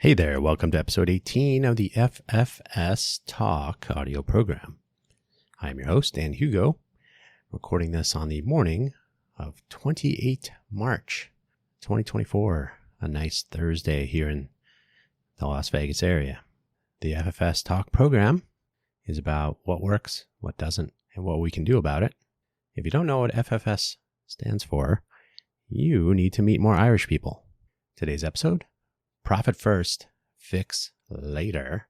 Hey there, welcome to episode 18 of the FFS Talk audio program. I'm your host, Dan Hugo, recording this on the morning of 28 March 2024, a nice Thursday here in the Las Vegas area. The FFS Talk program is about what works, what doesn't, and what we can do about it. If you don't know what FFS stands for, you need to meet more Irish people. Today's episode, Profit First, Fix Later,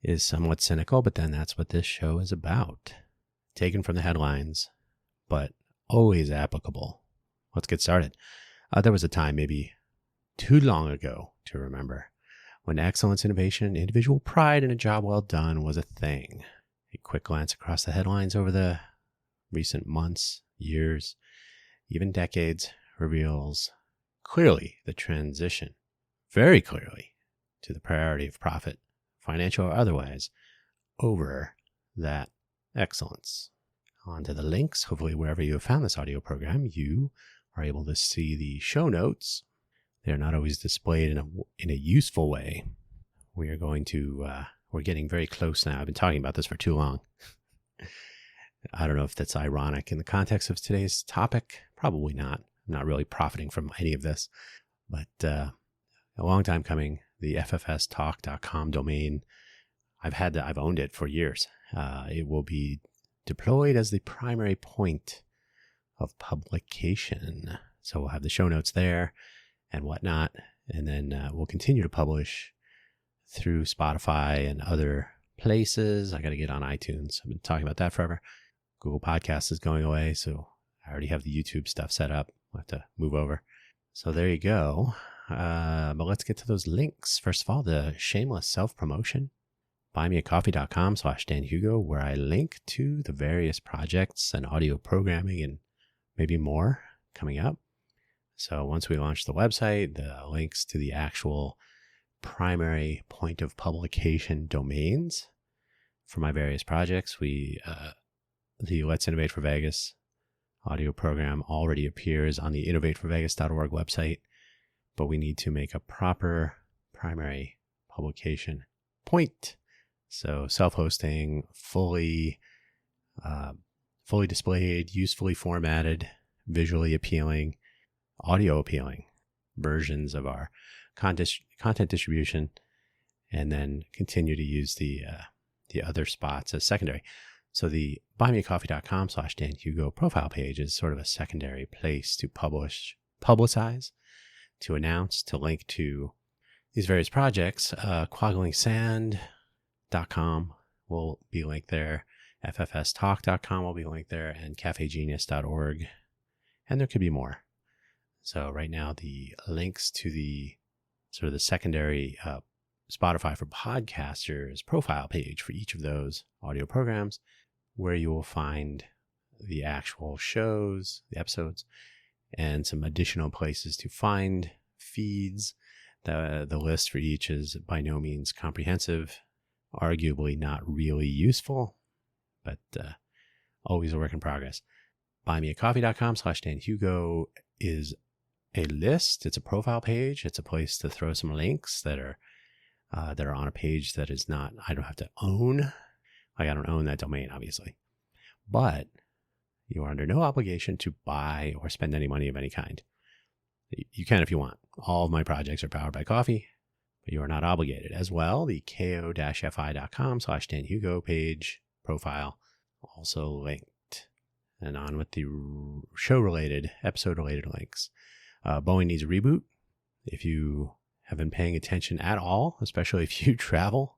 is somewhat cynical, but then that's what this show is about. Taken from the headlines, but always applicable. Let's get started. There was a time, maybe too long ago to remember, when excellence, innovation, individual pride, and a job well done was a thing. A quick glance across the headlines over the recent months, years, even decades reveals clearly the transition, very clearly, to the priority of profit, financial or otherwise, over that excellence. On to the links. Hopefully, wherever you have found this audio program, you are able to see the show notes. They're not always displayed in a useful way. We are going to, we're getting very close now. I've been talking about this for too long. I don't know if that's ironic in the context of today's topic. Probably not. I'm not really profiting from any of this, but a long time coming. The ffstalk.com domain, I've owned it for years. It will be deployed as the primary point of publication. So we'll have the show notes there and whatnot. And then we'll continue to publish through Spotify and other places. I got to get on iTunes. I've been talking about that forever. Google Podcasts is going away. So I already have the YouTube stuff set up. I'll have to move over. So there you go. But let's get to those links. First of all, the shameless self-promotion, buymeacoffee.com/DanHugo, where I link to the various projects and audio programming and maybe more coming up. So once we launch the website, the links to the actual primary point of publication domains for my various projects. The Let's Innovate for Vegas audio program already appears on the innovateforvegas.org website. But we need to make a proper primary publication point. So self-hosting, fully displayed, usefully formatted, visually appealing, audio appealing versions of our content distribution, and then continue to use the other spots as secondary. So the buymeacoffee.com/DanHugo profile page is sort of a secondary place to publicize, to announce, to link to these various projects. QuaglingSand.com will be linked there. FFStalk.com will be linked there, and cafegenius.org. And there could be more. So right now, the links to the sort of the secondary Spotify for podcasters profile page for each of those audio programs, where you will find the actual shows, the episodes, and some additional places to find feeds. The list for each is by no means comprehensive, arguably not really useful, but always a work in progress. Buymeacoffee.com/DanHugo is a list. It's a profile page. It's a place to throw some links that are on a page that is not, I don't have to own. Like, I don't own that domain, obviously. But you are under no obligation to buy or spend any money of any kind. You can if you want. All of my projects are powered by coffee, but you are not obligated. As well, the ko-fi.com/DanHugo page profile also linked. And on with the show-related, episode-related links. Boeing needs a reboot. If you have been paying attention at all, especially if you travel,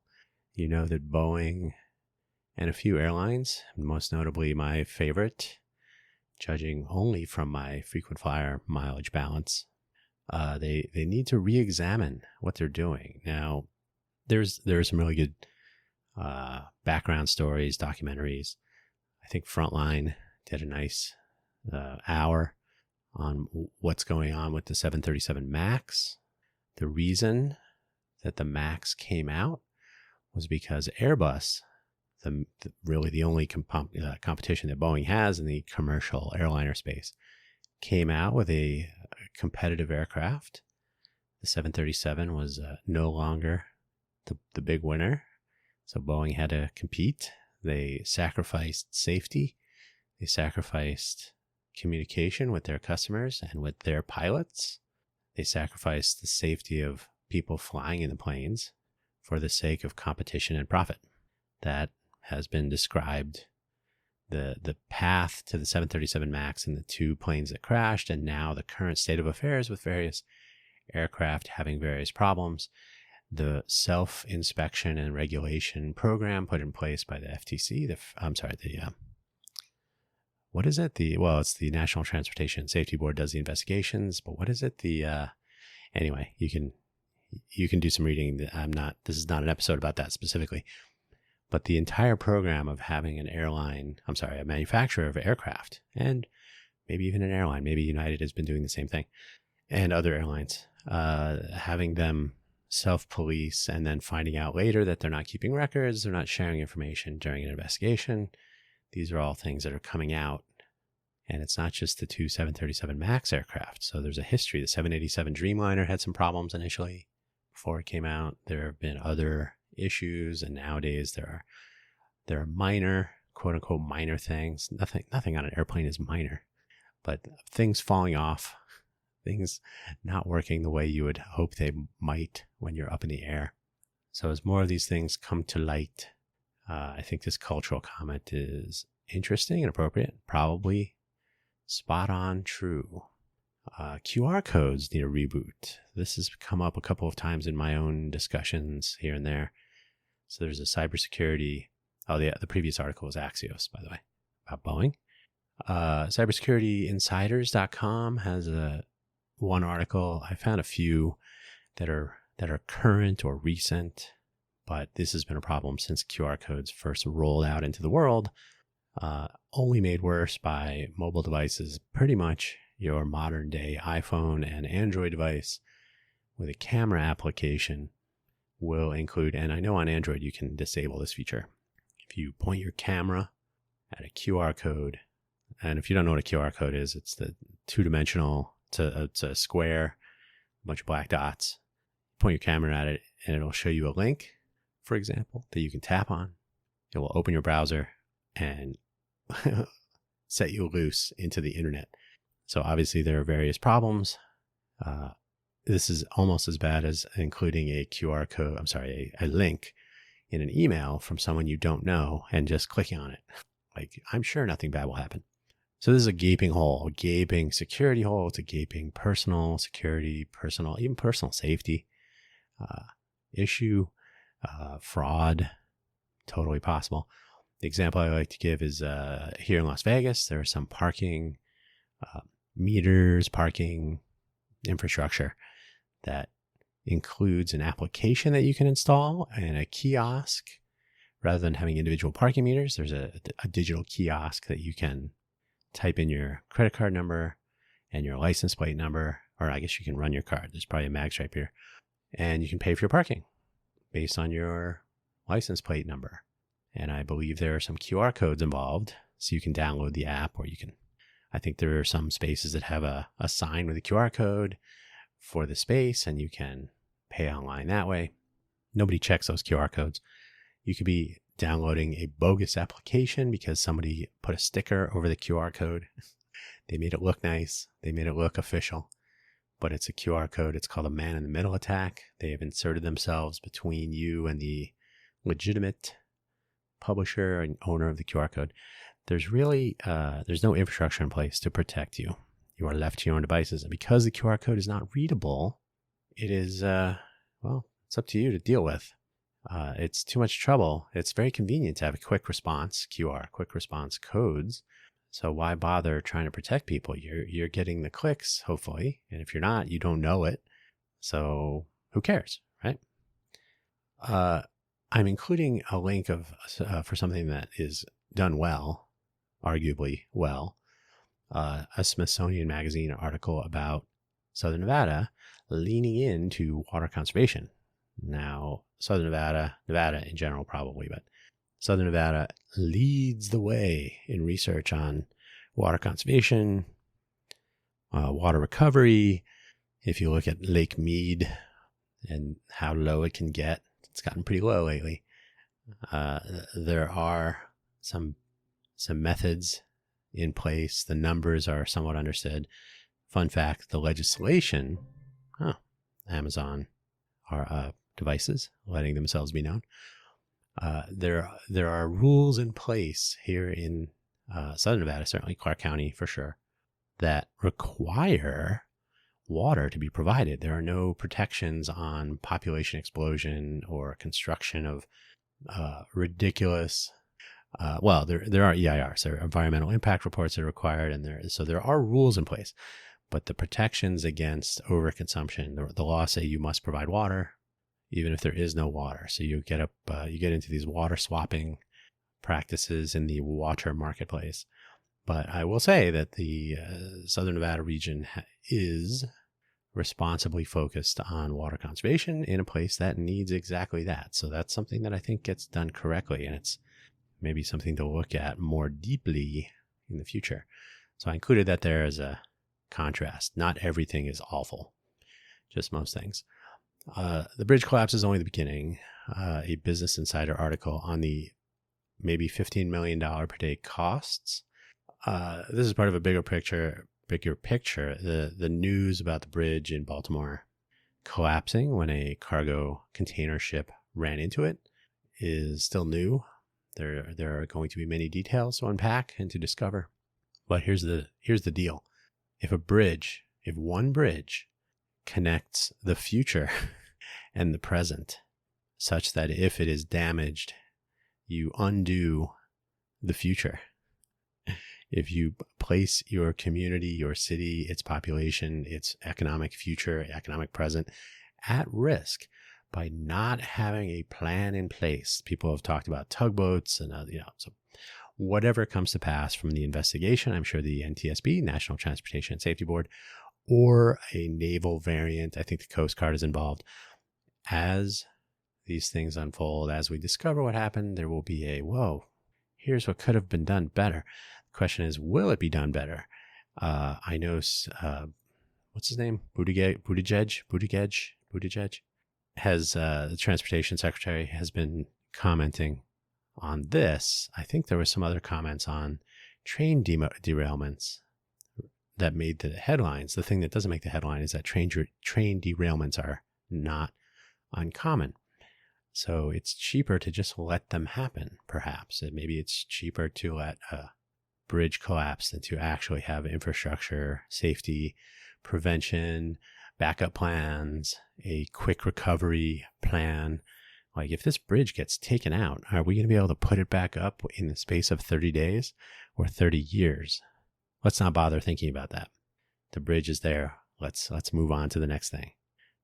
you know that Boeing and a few airlines, most notably my favorite, judging only from my frequent flyer mileage balance, they need to re-examine what they're doing. Now, there's some really good background stories, documentaries. I think Frontline did a nice hour on what's going on with the 737 MAX. The reason that the MAX came out was because Airbus, really the only competition that Boeing has in the commercial airliner space, came out with a competitive aircraft, the the 737 was no longer the big winner. So Boeing had to compete. They sacrificed safety. They sacrificed communication with their customers and with their pilots. They sacrificed the safety of people flying in the planes for the sake of competition and profit. That has been described, the path to the 737 MAX and the 2 planes that crashed, and now the current state of affairs with various aircraft having various problems. The self-inspection and regulation program put in place by the FTC, what is it? It's the National Transportation Safety Board does the investigations, but what is it? Anyway, you can do some reading. This is not an episode about that specifically, but the entire program of having a manufacturer of aircraft, and maybe even an airline, maybe United has been doing the same thing, and other airlines, having them self-police and then finding out later that they're not keeping records, they're not sharing information during an investigation. These are all things that are coming out. And it's not just the 2 737 MAX aircraft. So there's a history. The 787 Dreamliner had some problems initially before it came out. There have been other issues, and nowadays there are minor, quote unquote, minor things. Nothing on an airplane is minor, but things falling off, things not working the way you would hope they might when you're up in the air. So as more of these things come to light, I think this cultural comment is interesting and appropriate, probably spot on true. QR codes need a reboot. This has come up a couple of times in my own discussions here and there. So there's a cybersecurity. The previous article was Axios, by the way, about Boeing. Cybersecurityinsiders.com has one article. I found a few that are current or recent, but this has been a problem since QR codes first rolled out into the world, only made worse by mobile devices. Pretty much your modern day iPhone and Android device with a camera application will include, and I know on Android you can disable this feature. If you point your camera at a QR code, and if you don't know what a QR code is, it's the two-dimensional, it's a square, a bunch of black dots. Point your camera at it and it'll show you a link, for example, that you can tap on. It will open your browser and set you loose into the internet. So obviously there are various problems. This is almost as bad as including a QR code, a link in an email from someone you don't know and just clicking on it. Like, I'm sure nothing bad will happen. So this is a gaping hole, a gaping security hole. It's a gaping personal security, even personal safety issue, fraud, totally possible. The example I like to give is here in Las Vegas, there are some parking meters, parking infrastructure that includes an application that you can install and a kiosk. Rather than having individual parking meters, there's a digital kiosk that you can type in your credit card number and your license plate number, or I guess you can run your card. There's probably a mag stripe here. And you can pay for your parking based on your license plate number. And I believe there are some QR codes involved, so you can download the app, or I think there are some spaces that have a sign with a QR code for the space, and you can pay online that way. Nobody checks those QR codes. You could be downloading a bogus application because somebody put a sticker over the QR code. They made it look nice. They made it look official, but it's a QR code. It's called a man-in-the-middle attack. They have inserted themselves between you and the legitimate publisher and owner of the QR code. There's no infrastructure in place to protect you. You are left to your own devices. And because the QR code is not readable, it is, it's up to you to deal with. It's too much trouble. It's very convenient to have a quick response QR, quick response codes. So why bother trying to protect people? You're getting the clicks, hopefully. And if you're not, you don't know it. So who cares, right? I'm including a link for something that is done well, arguably well, a Smithsonian Magazine article about Southern Nevada leaning into water conservation. Now, Southern Nevada in general probably, but Southern Nevada leads the way in research on water conservation, water recovery, If you look at Lake Mead and how low it can get, it's gotten pretty low lately. There are some methods in place. The numbers are somewhat understood. Fun fact, the legislation, Amazon are devices letting themselves be known. There are rules in place here in Southern Nevada, certainly Clark County for sure, that require water to be provided. There are no protections on population explosion or construction of ridiculous. There are EIRs, there are environmental impact reports that are required, and there are rules in place. But the protections against overconsumption, the laws say you must provide water, even if there is no water. So you get into these water swapping practices in the water marketplace. But I will say that the Southern Nevada region is responsibly focused on water conservation in a place that needs exactly that. So that's something that I think gets done correctly, and it's maybe something to look at more deeply in the future. So I included that there as a contrast. Not everything is awful, just most things. The bridge collapse is only the beginning. A Business Insider article on the maybe $15 million per day costs. This is part of a bigger picture. The news about the bridge in Baltimore collapsing when a cargo container ship ran into it is still new. There are going to be many details to unpack and to discover. But here's the deal. If one bridge connects the future and the present such that if it is damaged, you undo the future. If you place your community, your city, its population, its economic future, economic present at risk by not having a plan in place. People have talked about tugboats and, so whatever comes to pass from the investigation, I'm sure the NTSB, National Transportation and Safety Board, or a naval variant, I think the Coast Guard is involved. As these things unfold, as we discover what happened, there will be whoa, here's what could have been done better. The question is, will it be done better? I know, what's his name? Buttigieg has, the transportation secretary has been commenting on this. I think there were some other comments on train derailments that made the headlines. The thing that doesn't make the headline is that train derailments are not uncommon. So it's cheaper to just let them happen, perhaps. Maybe it's cheaper to let a bridge collapse than to actually have infrastructure, safety, prevention, backup plans, a quick recovery plan. Like, if this bridge gets taken out, are we going to be able to put it back up in the space of 30 days or 30 years? Let's not bother thinking about that. The bridge is there. Let's move on to the next thing.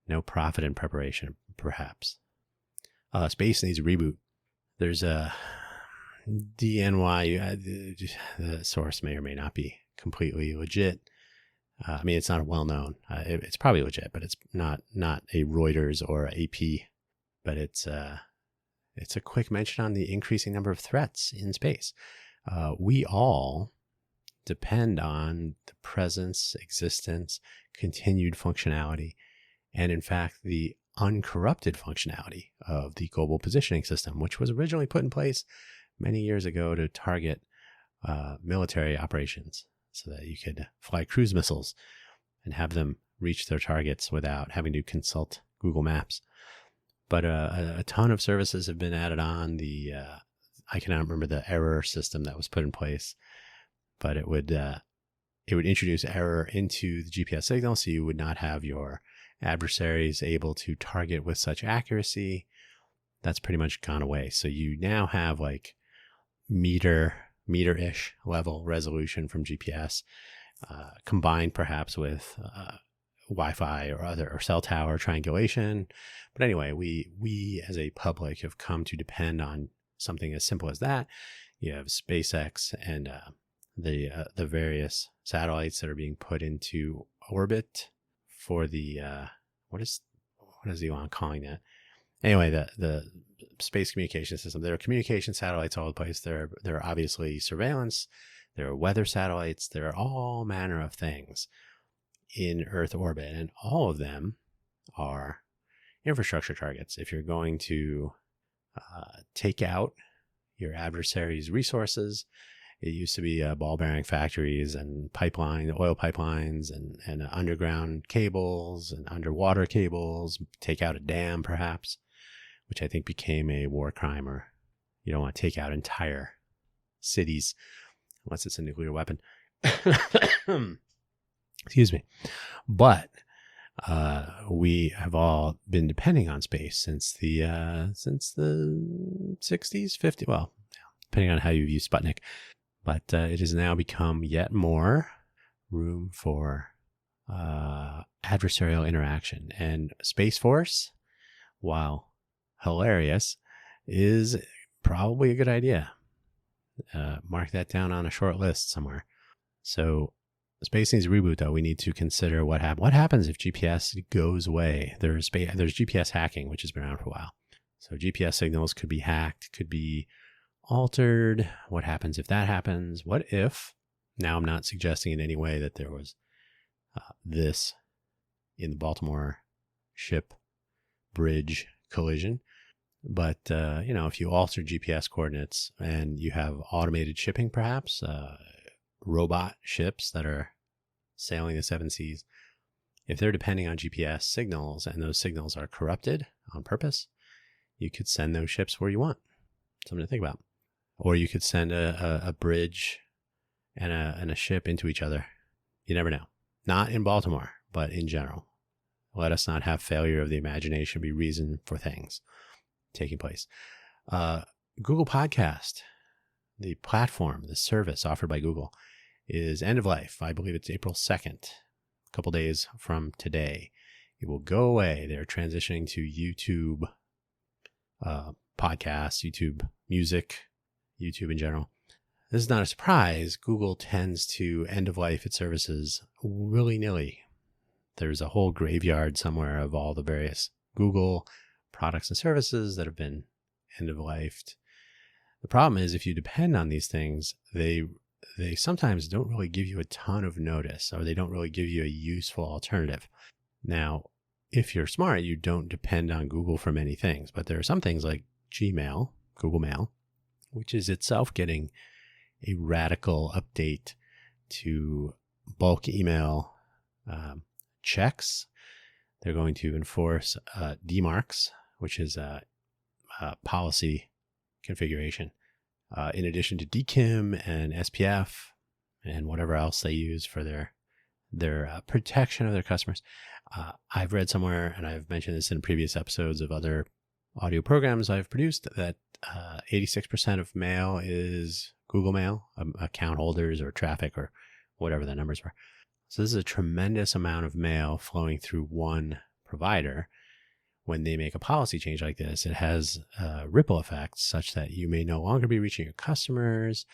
No profit in preparation, perhaps. Space needs a reboot. There's a DNY. The source may or may not be completely legit. It's not well known. It's probably legit, but it's not a Reuters or AP. But it's a quick mention on the increasing number of threats in space. We all depend on the presence, existence, continued functionality, and in fact, the uncorrupted functionality of the global positioning system, which was originally put in place many years ago to target military operations so that you could fly cruise missiles and have them reach their targets without having to consult Google Maps. But a ton of services have been added on. I cannot remember the error system that was put in place, but it would introduce error into the GPS signal, so you would not have your adversaries able to target with such accuracy. That's pretty much gone away. So you now have like meter-ish level resolution from GPS, combined perhaps with Wi-Fi or cell tower triangulation. But anyway, we as a public have come to depend on something as simple as that. You have SpaceX and the various satellites that are being put into orbit for the what is Elon calling that? Anyway, the space communication system. There are communication satellites all over the place. There are obviously surveillance. There are weather satellites. There are all manner of things in Earth orbit, and all of them are infrastructure targets. If you're going to take out your adversary's resources, it used to be ball bearing factories and oil pipelines and underground cables and underwater cables, take out a dam perhaps, which I think became a war crime, or you don't want to take out entire cities unless it's a nuclear weapon. Excuse me. But we have all been depending on space since the 60s, 50s, well, depending on how you view Sputnik. But it has now become yet more room for adversarial interaction. And Space Force, while hilarious, is probably a good idea. Mark that down on a short list somewhere. So space needs a reboot, though. We need to consider what happens if GPS goes away. There's GPS hacking, which has been around for a while. So GPS signals could be hacked, could be altered. What happens if that happens? What if, now I'm not suggesting in any way that there was this in the Baltimore ship bridge collision, but if you alter GPS coordinates and you have automated shipping, perhaps robot ships that are sailing the seven seas, if they're depending on GPS signals and those signals are corrupted on purpose, you could send those ships where you want. Something to think about. Or you could send a bridge and a ship into each other. You never know. Not in Baltimore, but in general. Let us not have failure of the imagination be reason for things taking place. Google Podcast, the platform, the service offered by Google, is end of life. I believe it's April 2nd, a couple days from today. It will go away. They're transitioning to YouTube podcasts, YouTube music, YouTube in general. This is not a surprise. Google tends to end of life its services willy-nilly. There's a whole graveyard somewhere of all the various Google products and services that have been end of lifed. The problem is, if you depend on these things, they sometimes don't really give you a ton of notice, or they don't really give you a useful alternative. Now, if you're smart, you don't depend on Google for many things, but there are some things like Gmail, Google Mail, which is itself getting a radical update to bulk email checks. They're going to enforce DMARCs, which is a policy configuration, in addition to DKIM and SPF and whatever else they use for their protection of their customers. I've read somewhere, and I've mentioned this in previous episodes of other audio programs I've produced, that 86% of mail is Google Mail, account holders or traffic or whatever the numbers were. So this is a tremendous amount of mail flowing through one provider. When they make a policy change like this, it has ripple effects such that you may no longer be reaching your customers.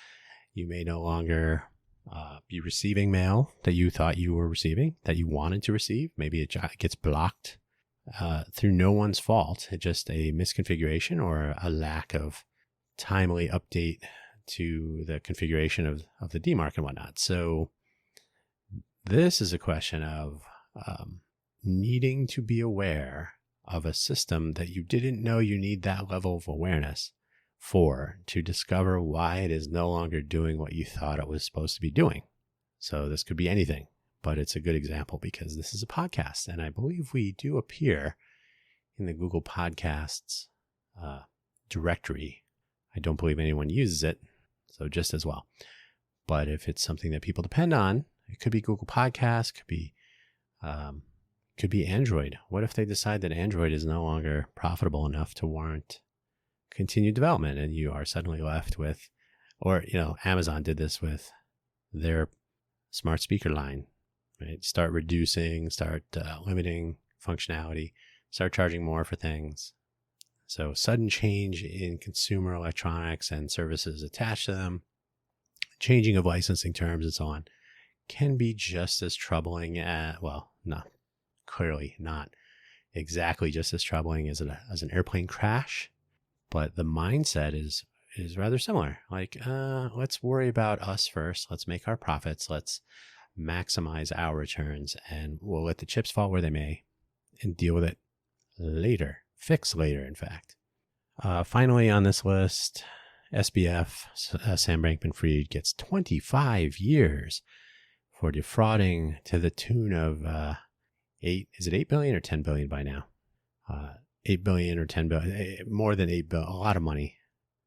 You may no longer be receiving mail that you thought you were receiving, that you wanted to receive. Maybe it gets blocked through no one's fault. It's just a misconfiguration or a lack of timely update to the configuration of the DMARC and whatnot. So this is a question of needing to be aware of a system that you didn't know you need that level of awareness for, to discover why it is no longer doing what you thought it was supposed to be doing. So this could be anything, but it's a good example because this is a podcast, and I believe we do appear in the Google Podcasts directory. I don't believe anyone uses it, so just as well. But if it's something that people depend on, it could be Google Podcasts, could be Android. What if they decide that Android is no longer profitable enough to warrant continued development, and you are suddenly left with, or Amazon did this with their smart speaker line, right? Start reducing, start limiting functionality, start charging more for things. So sudden change in consumer electronics and services attached to them, changing of licensing terms and so on, can be just as troubling clearly not exactly just as troubling as an airplane crash, but the mindset is rather similar. Like, let's worry about us first. Let's make our profits. Let's maximize our returns, and we'll let the chips fall where they may and deal with it later, fix later, in fact. Finally on this list, SBF, Sam Bankman-Fried, gets 25 years for defrauding to the tune of is it 8 billion or 10 billion by now? 8 billion or 10 billion, more than 8 billion, a lot of money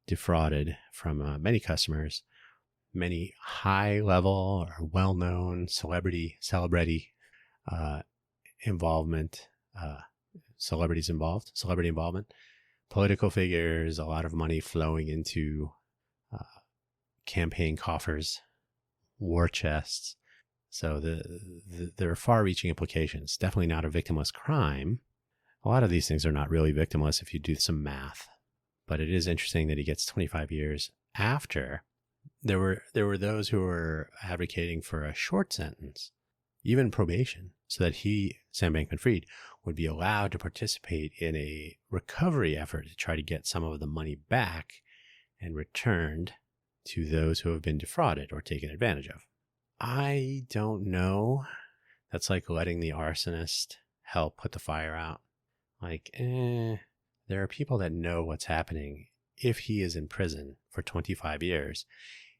defrauded from many customers, many high-level or well-known celebrity involvement, celebrity involvement, political figures, a lot of money flowing into campaign coffers, war chests. So there are far-reaching implications. Definitely not a victimless crime. A lot of these things are not really victimless if you do some math. But it is interesting that he gets 25 years after. There were those who were advocating for a short sentence, even probation, so that Sam Bankman-Fried, would be allowed to participate in a recovery effort to try to get some of the money back and returned to those who have been defrauded or taken advantage of. I don't know. That's like letting the arsonist help put the fire out. There are people that know what's happening. If he is in prison for 25 years,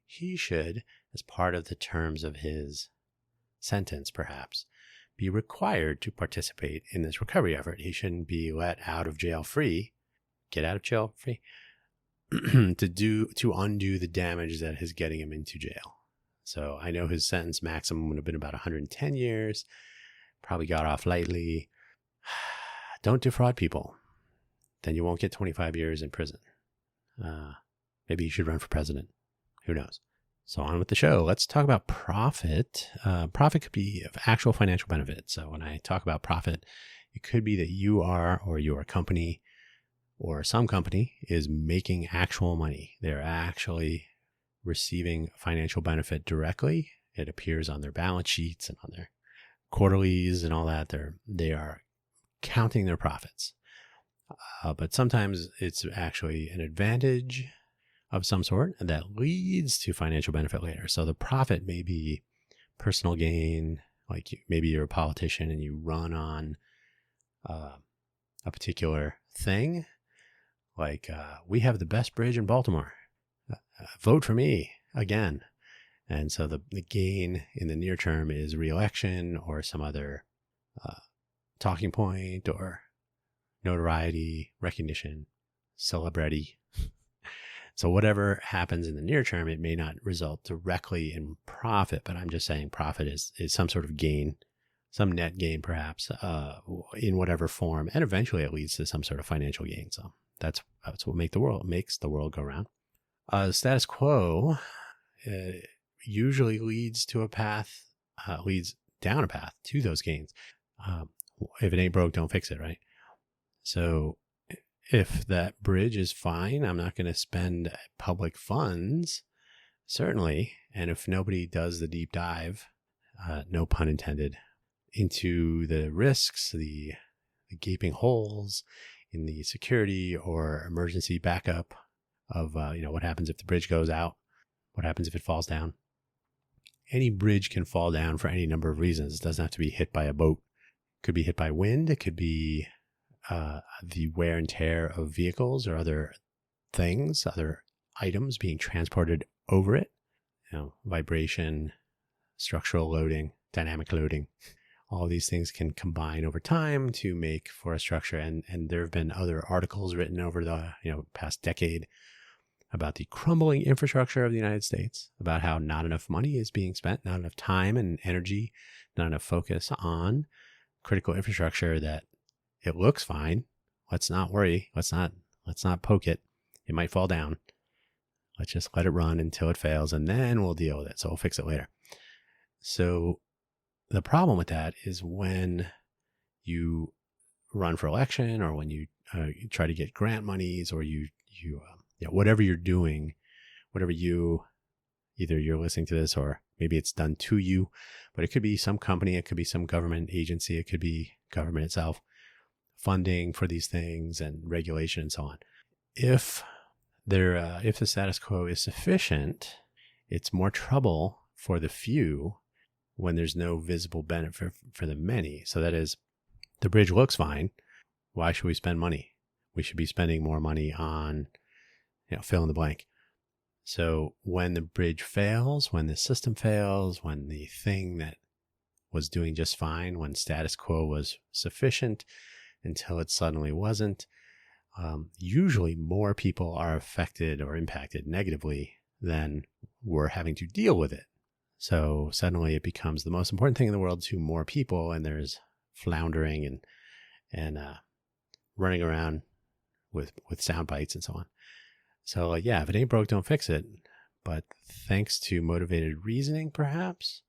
he should, as part of the terms of his sentence, perhaps, be required to participate in this recovery effort. He shouldn't be let out of jail free, to undo the damage that is getting him into jail. So I know his sentence maximum would have been about 110 years, probably got off lightly. Don't defraud people. Then you won't get 25 years in prison. Maybe you should run for president. Who knows? So on with the show. Let's talk about profit. Profit could be of actual financial benefit. So when I talk about profit, it could be that you are, or your company, or some company is making actual money. They're actually receiving financial benefit directly. It appears on their balance sheets and on their quarterlies and all that. They are counting their profits. But sometimes it's actually an advantage of some sort that leads to financial benefit later. So the profit may be personal gain, like maybe you're a politician and you run on a particular thing, like we have the best bridge in Baltimore. Vote for me again. And so the gain in the near term is re-election or some other talking point or notoriety, recognition, celebrity. So whatever happens in the near term, it may not result directly in profit, but I'm just saying profit is some sort of gain, some net gain perhaps, in whatever form, and eventually it leads to some sort of financial gain. So that's what makes the world go round. The status quo usually leads down a path to those gains. If it ain't broke, don't fix it, right? So if that bridge is fine, I'm not going to spend public funds, certainly. And if nobody does the deep dive, no pun intended, into the risks, the gaping holes in the security or emergency backup of, what happens if the bridge goes out? What happens if it falls down? Any bridge can fall down for any number of reasons. It doesn't have to be hit by a boat. It could be hit by wind. It could be the wear and tear of vehicles or other things, other items being transported over it. Vibration, structural loading, dynamic loading. All these things can combine over time to make for a structure. And there have been other articles written over the past decade about the crumbling infrastructure of the United States, about how not enough money is being spent, not enough time and energy, not enough focus on critical infrastructure, that it looks fine. Let's not worry. Let's not poke it. It might fall down. Let's just let it run until it fails, and then we'll deal with it. So we'll fix it later. So the problem with that is when you run for election, or when you try to get grant monies, or you whatever you're doing, either you're listening to this or maybe it's done to you, but it could be some company, it could be some government agency, it could be government itself, funding for these things and regulation and so on. If the status quo is sufficient, it's more trouble for the few when there's no visible benefit for the many. So that is, the bridge looks fine. Why should we spend money? We should be spending more money on, fill in the blank. So when the bridge fails, when the system fails, when the thing that was doing just fine, when status quo was sufficient until it suddenly wasn't, usually more people are affected or impacted negatively than were having to deal with it. So suddenly it becomes the most important thing in the world to more people, and there's floundering and running around with sound bites and so on. So if it ain't broke, don't fix it. But thanks to motivated reasoning, perhaps,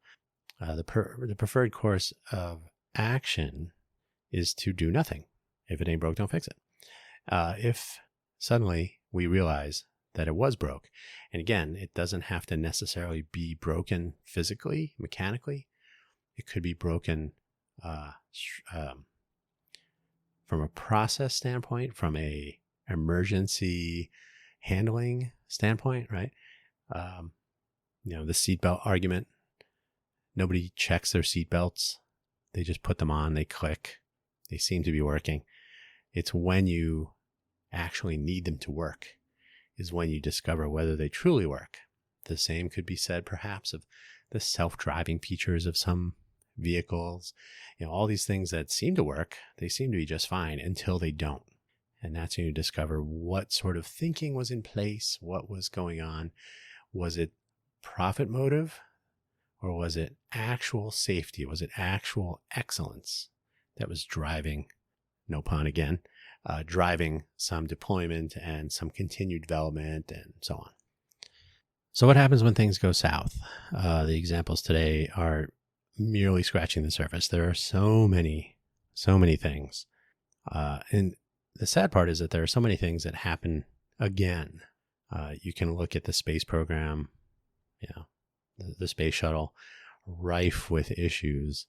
the preferred course of action is to do nothing. If it ain't broke, don't fix it. If suddenly we realize that it was broke, and again, it doesn't have to necessarily be broken physically, mechanically. It could be broken from a process standpoint, from a emergency handling standpoint, right? The seatbelt argument. Nobody checks their seatbelts. They just put them on, they click. They seem to be working. It's when you actually need them to work is when you discover whether they truly work. The same could be said perhaps of the self-driving features of some vehicles. All these things that seem to work, they seem to be just fine until they don't. And that's when you discover what sort of thinking was in place, what was going on. Was it profit motive, or was it actual safety? Was it actual excellence that was driving, no pun again, driving some deployment and some continued development and so on? So what happens when things go south? The examples today are merely scratching the surface. There are so many things. And the sad part is that there are so many things that happen again. You can look at the space program, the space shuttle, rife with issues.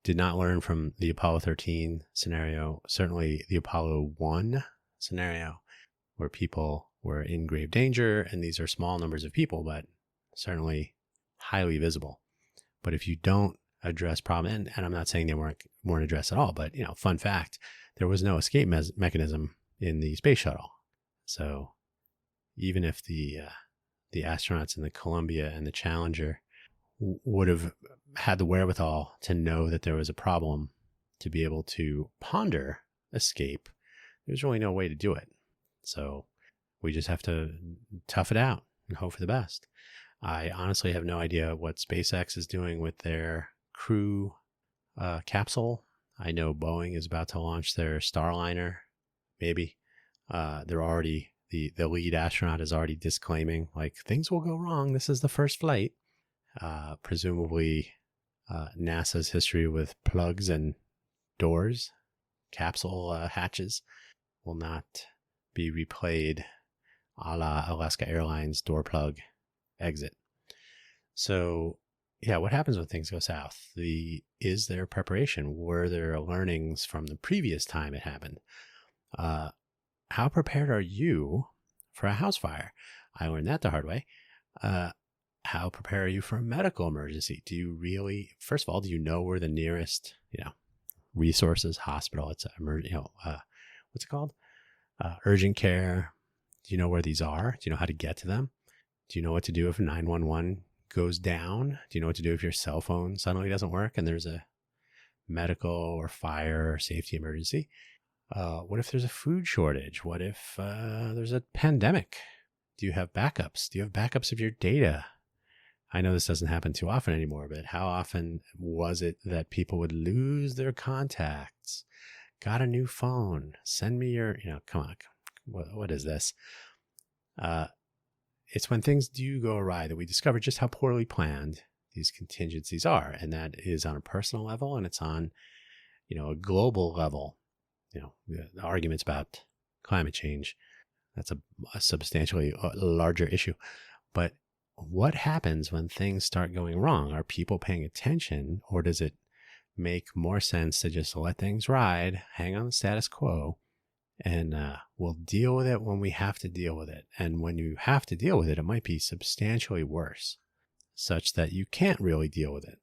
Did not learn from the Apollo 13 scenario, certainly the Apollo 1 scenario, where people were in grave danger, and these are small numbers of people, but certainly highly visible. But if you don't address problem, and I'm not saying they weren't addressed at all, but fun fact, there was no escape mechanism in the space shuttle. So even if the astronauts in the Columbia and the Challenger would have had the wherewithal to know that there was a problem, to be able to ponder escape, there's really no way to do it. So we just have to tough it out and hope for the best. I honestly have no idea what SpaceX is doing with their crew capsule. I know Boeing is about to launch their Starliner, maybe. They're already, the lead astronaut is already disclaiming, like, things will go wrong. This is the first flight. Presumably NASA's history with plugs and doors, capsule hatches, will not be replayed a la Alaska Airlines door plug exit. So what happens when things go south? Is there preparation? Were there learnings from the previous time it happened? How prepared are you for a house fire? I learned that the hard way. How prepared are you for a medical emergency? Do you really, first of all, do you know where the nearest, resources, hospital, it's what's it called? Urgent care. Do you know where these are? Do you know how to get to them? Do you know what to do if 911 goes down? Do you know what to do if your cell phone suddenly doesn't work and there's a medical or fire or safety emergency? What if there's a food shortage? What if there's a pandemic? Do you have backups? Do you have backups of your data? I know this doesn't happen too often anymore, but how often was it that people would lose their contacts? Got a new phone. Send me your, come on. What is this? It's when things do go awry that we discover just how poorly planned these contingencies are. And that is on a personal level, and it's on, a global level. The arguments about climate change, that's a substantially larger issue. But what happens when things start going wrong? Are people paying attention, or does it make more sense to just let things ride, hang on the status quo, and we'll deal with it when we have to deal with it? And when you have to deal with it, it might be substantially worse, such that you can't really deal with it.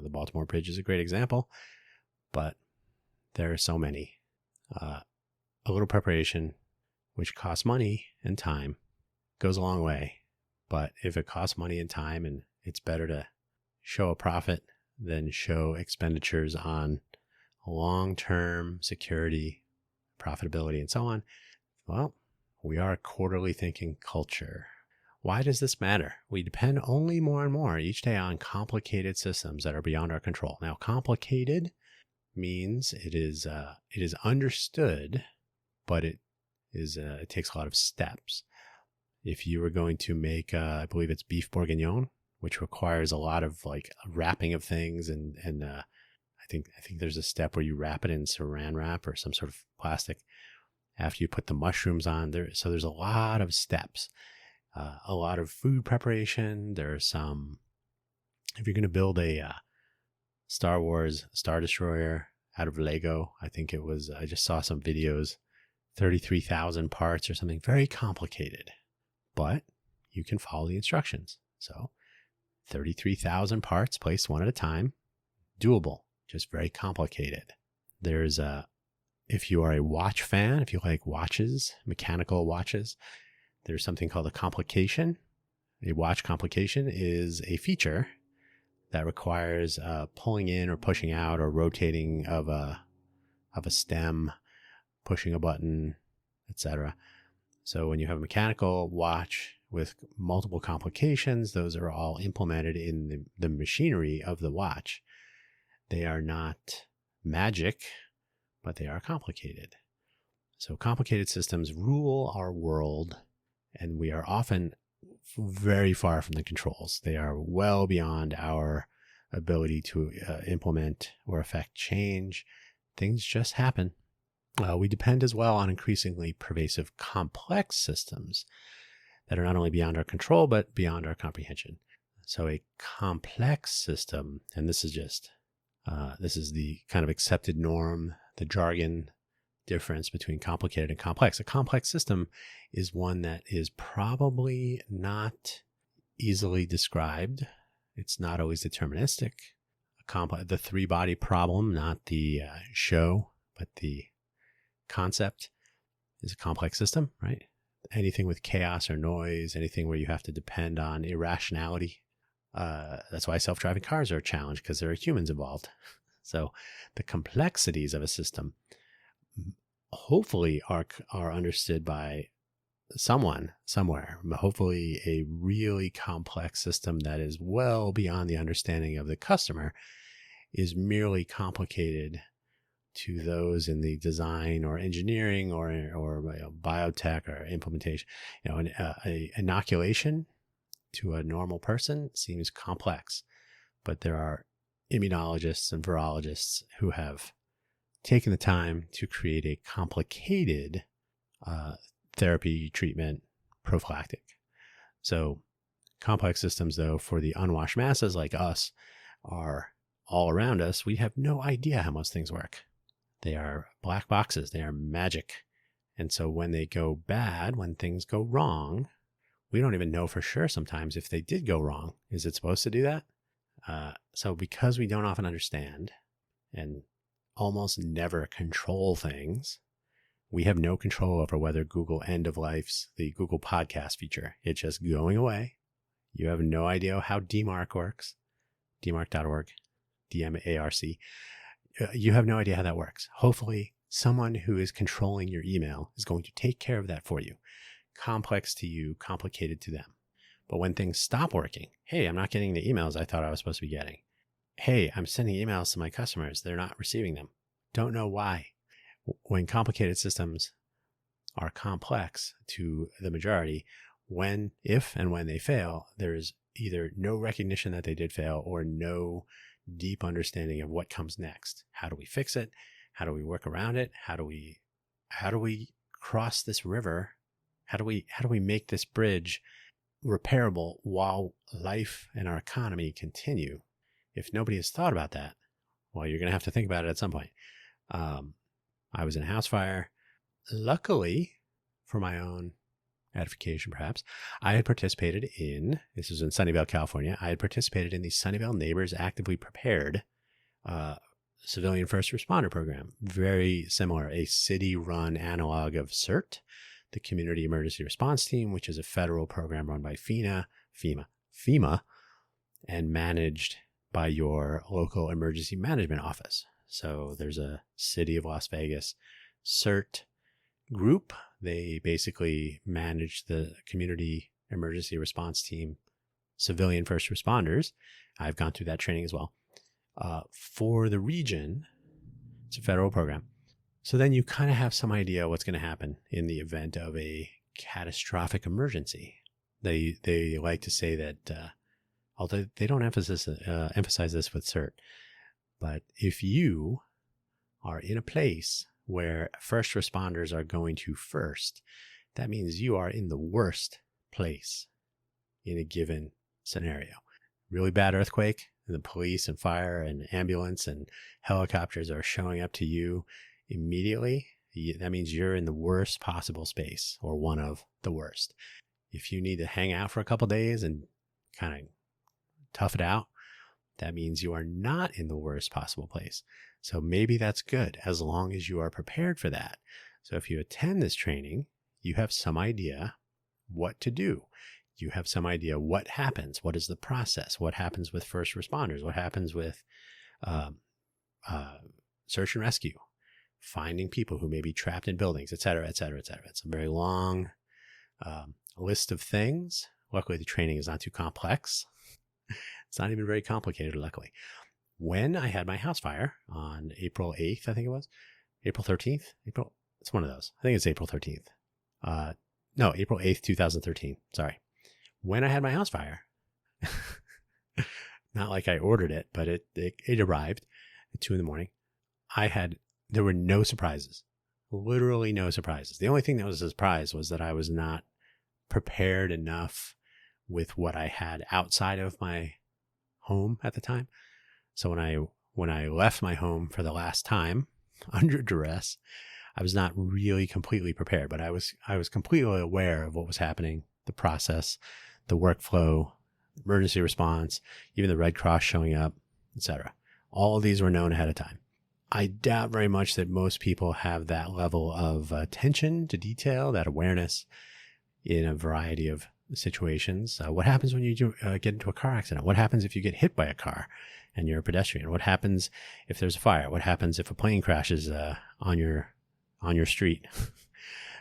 The Baltimore Bridge is a great example, but there are so many. A little preparation, which costs money and time, goes a long way. But if it costs money and time, and it's better to show a profit than show expenditures on long-term security, profitability, and so on, well, we are a quarterly thinking culture. Why does this matter? We depend only more and more each day on complicated systems that are beyond our control. Now, complicated means it is understood, but it takes a lot of steps. If you were going to make, I believe it's beef bourguignon, which requires a lot of like wrapping of things, and I think there's a step where you wrap it in saran wrap or some sort of plastic after you put the mushrooms on there. So there's a lot of steps, a lot of food preparation. There's some, if you're going to build a Star Wars Star Destroyer out of Lego, I think it was, I just saw some videos, 33,000 parts or something, very complicated, but you can follow the instructions. So 33,000 parts placed one at a time, doable, just very complicated. There's if you are a watch fan, if you like watches, mechanical watches, there's something called a complication. A watch complication is a feature that requires pulling in or pushing out or rotating of a stem, pushing a button, etc. So when you have a mechanical watch with multiple complications, those are all implemented in the machinery of the watch. They are not magic, but they are complicated. So complicated systems rule our world, and we are often very far from the controls. They are well beyond our ability to implement or affect change. Things just happen. We depend as well on increasingly pervasive complex systems that are not only beyond our control, but beyond our comprehension. So a complex system, and this is just, this is the kind of accepted norm, the jargon difference between complicated and complex. A complex system is one that is probably not easily described. It's not always deterministic. The three-body problem, not the show, but the concept, is a complex system, right? Anything with chaos or noise, anything where you have to depend on irrationality. That's why self-driving cars are a challenge, because there are humans involved. So the complexities of a system hopefully are understood by someone somewhere. Hopefully a really complex system that is well beyond the understanding of the customer is merely complicated to those in the design or engineering or biotech or implementation. An inoculation to a normal person seems complex, but there are immunologists and virologists who have taken the time to create a complicated therapy, treatment, prophylactic. So complex systems, though, for the unwashed masses like us, are all around us. We have no idea how most things work. They are black boxes. They are magic. And so when they go bad, when things go wrong, we don't even know for sure sometimes if they did go wrong. Is it supposed to do that? So because we don't often understand and almost never control things, we have no control over whether Google end of life's the Google podcast feature. It's just going away. You have no idea how DMARC works. DMARC.org, DMARC. You have no idea how that works. Hopefully, someone who is controlling your email is going to take care of that for you. Complex to you, complicated to them. But when things stop working, hey, I'm not getting the emails I thought I was supposed to be getting. Hey, I'm sending emails to my customers. They're not receiving them. Don't know why. When complicated systems are complex to the majority, if and when they fail, there's either no recognition that they did fail or no deep understanding of what comes next. How do we fix it? How do we work around it? How do we cross this river? How do we make this bridge repairable while life and our economy continue? If nobody has thought about that, well, you're going to have to think about it at some point. I was in a house fire. Luckily, for my own edification perhaps, I had participated in, this was in Sunnyvale, California, I had participated in the Sunnyvale Neighbors Actively Prepared civilian first responder program. Very similar, a city-run analog of CERT, the Community Emergency Response Team, which is a federal program run by FEMA, and managed by your local emergency management office. So there's a City of Las Vegas CERT group. They basically manage the Community Emergency Response Team, civilian first responders. I've gone through that training as well. For the region, it's a federal program. So then you kind of have some idea what's going to happen in the event of a catastrophic emergency. They like to say that, although they don't emphasize this with CERT, but if you are in a place where first responders are going to first, that means you are in the worst place in a given scenario. Really bad earthquake, and the police and fire and ambulance and helicopters are showing up to you immediately. That means you're in the worst possible space, or one of the worst. If you need to hang out for a couple days and kind of tough it out, that means you are not in the worst possible place. So maybe that's good as long as you are prepared for that. So if you attend this training, you have some idea what to do. You have some idea what happens. What is the process? What happens with first responders? What happens with search and rescue? Finding people who may be trapped in buildings, et cetera, et cetera, et cetera. It's a very long list of things. Luckily, the training is not too complex. It's not even very complicated, luckily. When I had my house fire on April 8th, I think it was, April 13th, it's one of those. I think it's April 13th. No, April 8th, 2013. Sorry. When I had my house fire, not like I ordered it, but it arrived at 2 a.m. There were no surprises, literally no surprises. The only thing that was a surprise was that I was not prepared enough with what I had outside of my home at the time. So when I left my home for the last time under duress, I was not really completely prepared, but I was completely aware of what was happening, the process, the workflow, emergency response, even the Red Cross showing up, etc. All of these were known ahead of time. I doubt very much that most people have that level of attention to detail, that awareness in a variety of situations. What happens when you get into a car accident? What happens if you get hit by a car and you're a pedestrian? What happens if there's a fire? What happens if a plane crashes on your street?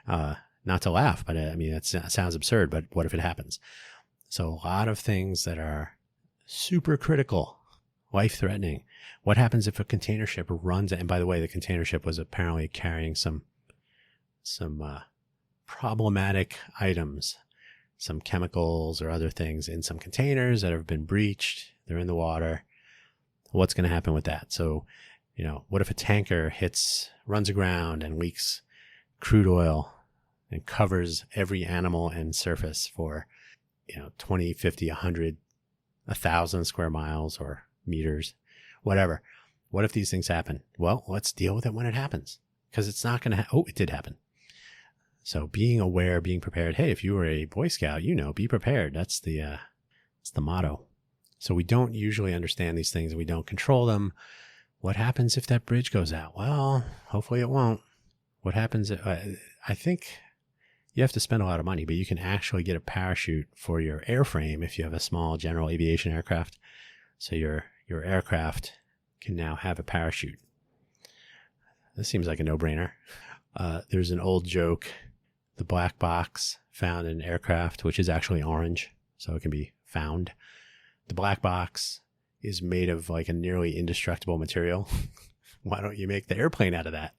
Not to laugh, but I mean, that sounds absurd, but what if it happens? So a lot of things that are super critical, life-threatening. What happens if a container ship runs? And by the way, the container ship was apparently carrying some problematic items, some chemicals or other things in some containers that have been breached. They're in the water. What's going to happen with that? So, what if a tanker runs aground and leaks crude oil and covers every animal and surface for, 20, 50, 100, 1,000 square miles or meters, whatever. What if these things happen? Well, let's deal with it when it happens, because it's not going to, it did happen. So being aware, being prepared. Hey, if you were a Boy Scout, be prepared. That's the motto. So we don't usually understand these things. We don't control them. What happens if that bridge goes out? Well, hopefully it won't. What happens? I think you have to spend a lot of money, but you can actually get a parachute for your airframe if you have a small general aviation aircraft. So your aircraft can now have a parachute. This seems like a no-brainer. There's an old joke. The black box found in an aircraft, which is actually orange, so it can be found. The black box is made of like a nearly indestructible material. Why don't you make the airplane out of that?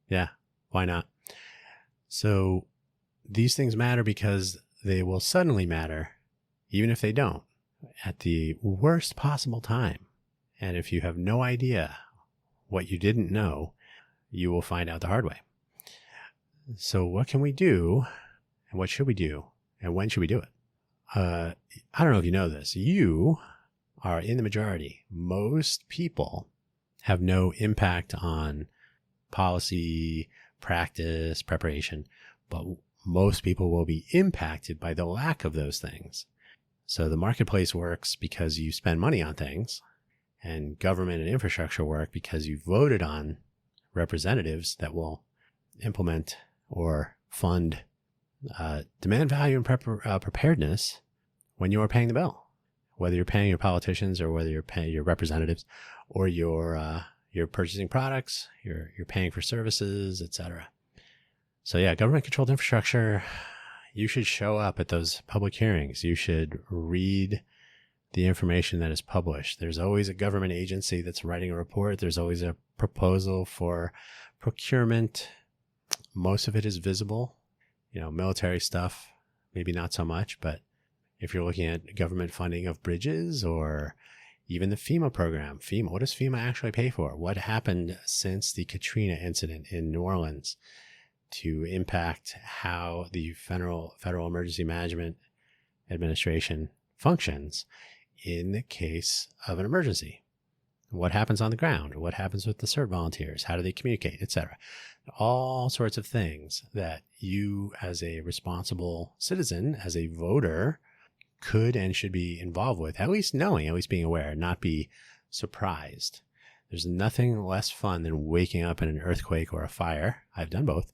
Yeah, why not? So these things matter because they will suddenly matter, even if they don't, at the worst possible time. And if you have no idea what you didn't know, you will find out the hard way. So what can we do, and what should we do, and when should we do it? I don't know if you know this. You are in the majority. Most people have no impact on policy, practice, preparation. But most people will be impacted by the lack of those things. So the marketplace works because you spend money on things, and government and infrastructure work because you voted on representatives that will implement or fund demand, value, and preparedness when you are paying the bill. Whether you're paying your politicians or whether you're paying your representatives, or you're purchasing products, you're paying for services, etc. So yeah, government-controlled infrastructure. You should show up at those public hearings. You should read the information that is published. There's always a government agency that's writing a report. There's always a proposal for procurement. Most of it is visible. Military stuff, maybe not so much, but if you're looking at government funding of bridges or even the FEMA program, what does FEMA actually pay for? What happened since the Katrina incident in New Orleans to impact how the Federal Emergency Management Administration functions in the case of an emergency? What happens on the ground? What happens with the CERT volunteers? How do they communicate, etc.? All sorts of things that you as a responsible citizen, as a voter, could and should be involved with, at least knowing, at least being aware, not be surprised. There's nothing less fun than waking up in an earthquake or a fire. I've done both.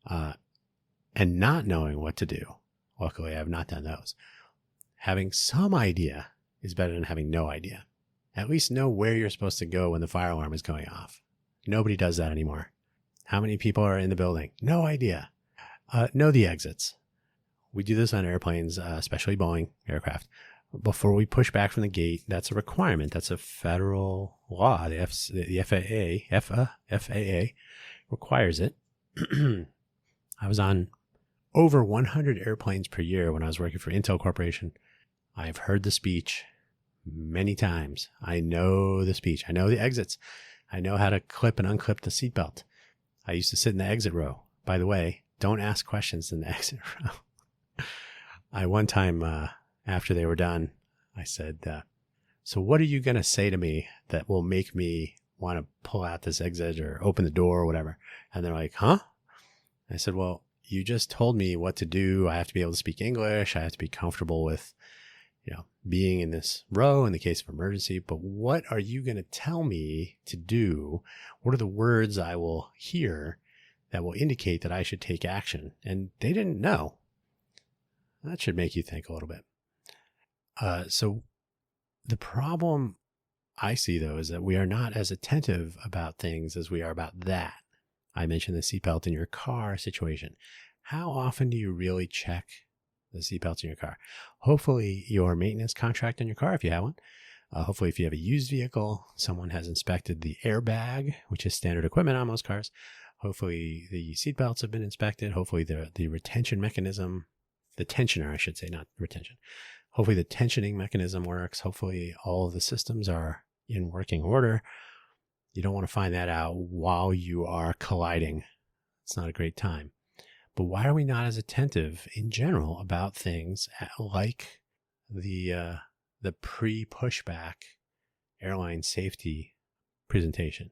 And not knowing what to do. Luckily, I've not done those. Having some idea is better than having no idea. At least know where you're supposed to go when the fire alarm is going off. Nobody does that anymore. How many people are in the building? No idea. Know the exits. We do this on airplanes, especially Boeing aircraft. Before we push back from the gate, that's a requirement. That's a federal law. The FAA requires it. I was on over 100 airplanes per year when I was working for Intel Corporation. I've heard the speech many times. I know the speech. I know the exits. I know how to clip and unclip the seatbelt. I used to sit in the exit row. By the way, don't ask questions in the exit row. One time after they were done, I said, so what are you going to say to me that will make me want to pull out this exit or open the door or whatever? And they're like, huh? I said, well, you just told me what to do. I have to be able to speak English. I have to be comfortable with, being in this row in the case of emergency. But what are you going to tell me to do? What are the words I will hear that will indicate that I should take action? And they didn't know. That should make you think a little bit. So the problem I see, though, is that we are not as attentive about things as we are about that. I mentioned the seatbelt in your car situation. How often do you really check the seatbelts in your car? Hopefully your maintenance contract on your car, if you have one. Hopefully if you have a used vehicle, someone has inspected the airbag, which is standard equipment on most cars. Hopefully the seatbelts have been inspected. Hopefully the retention mechanism, the tensioner, I should say, not retention. Hopefully the tensioning mechanism works. Hopefully all of the systems are in working order. You don't want to find that out while you are colliding. It's not a great time. But why are we not as attentive in general about things like the pre-pushback airline safety presentation?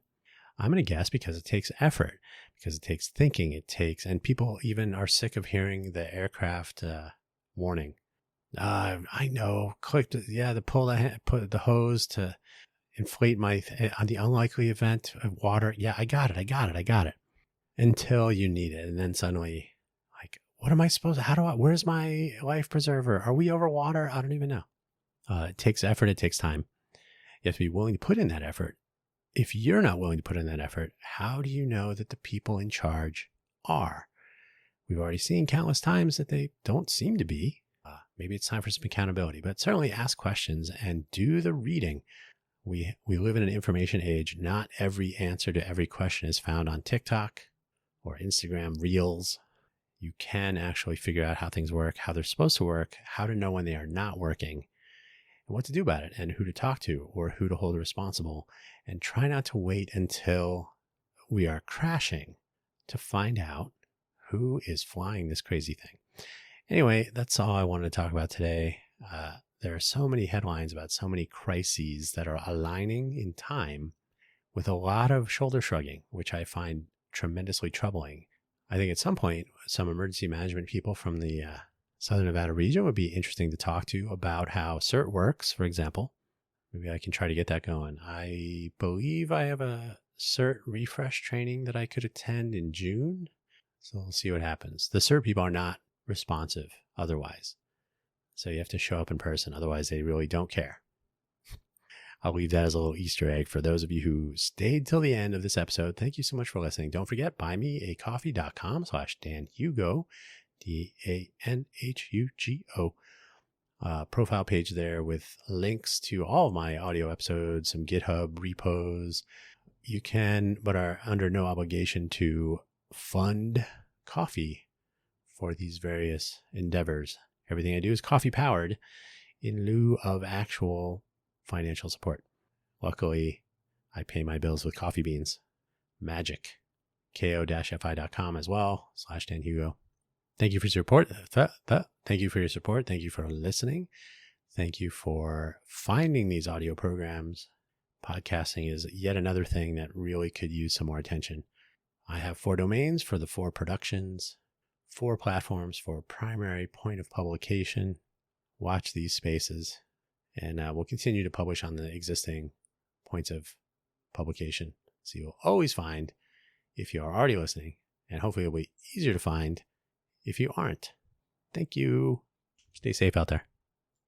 I'm going to guess because it takes effort, because it takes thinking, and people even are sick of hearing the aircraft warning. I know, put the hose to inflate on the unlikely event of water. Yeah, I got it. Until you need it. And then suddenly, like, what am I supposed to, where's my life preserver? Are we over water? I don't even know. It takes effort. It takes time. You have to be willing to put in that effort. If you're not willing to put in that effort, how do you know that the people in charge are? We've already seen countless times that they don't seem to be. Maybe it's time for some accountability, but certainly ask questions and do the reading. We live in an information age. Not every answer to every question is found on TikTok or Instagram Reels. You can actually figure out how things work, how they're supposed to work, how to know when they are not working, and what to do about it, and who to talk to or who to hold responsible. And try not to wait until we are crashing to find out who is flying this crazy thing. Anyway, that's all I wanted to talk about today. There are so many headlines about so many crises that are aligning in time with a lot of shoulder shrugging, which I find tremendously troubling. I think at some point, some emergency management people from the Southern Nevada region would be interesting to talk to about how CERT works, for example. Maybe I can try to get that going. I believe I have a CERT refresh training that I could attend in June. So we'll see what happens. The CERT people are not responsive otherwise. So you have to show up in person. Otherwise, they really don't care. I'll leave that as a little Easter egg for those of you who stayed till the end of this episode. Thank you so much for listening. Don't forget, buymeacoffee.com/DanHugo, DANHUGO. Profile page there with links to all of my audio episodes, some GitHub repos. You can, but are under no obligation to fund coffee for these various endeavors. Everything I do is coffee powered in lieu of actual financial support. Luckily, I pay my bills with coffee beans. Magic. ko-fi.com as well, /DanHugo. Thank you for your support. Thank you for your support. Thank you for listening. Thank you for finding these audio programs. Podcasting is yet another thing that really could use some more attention. I have 4 domains for the 4 productions, 4 platforms for primary point of publication. Watch these spaces, and we'll continue to publish on the existing points of publication. So you'll always find if you are already listening, and hopefully it'll be easier to find if you aren't. Thank you. Stay safe out there.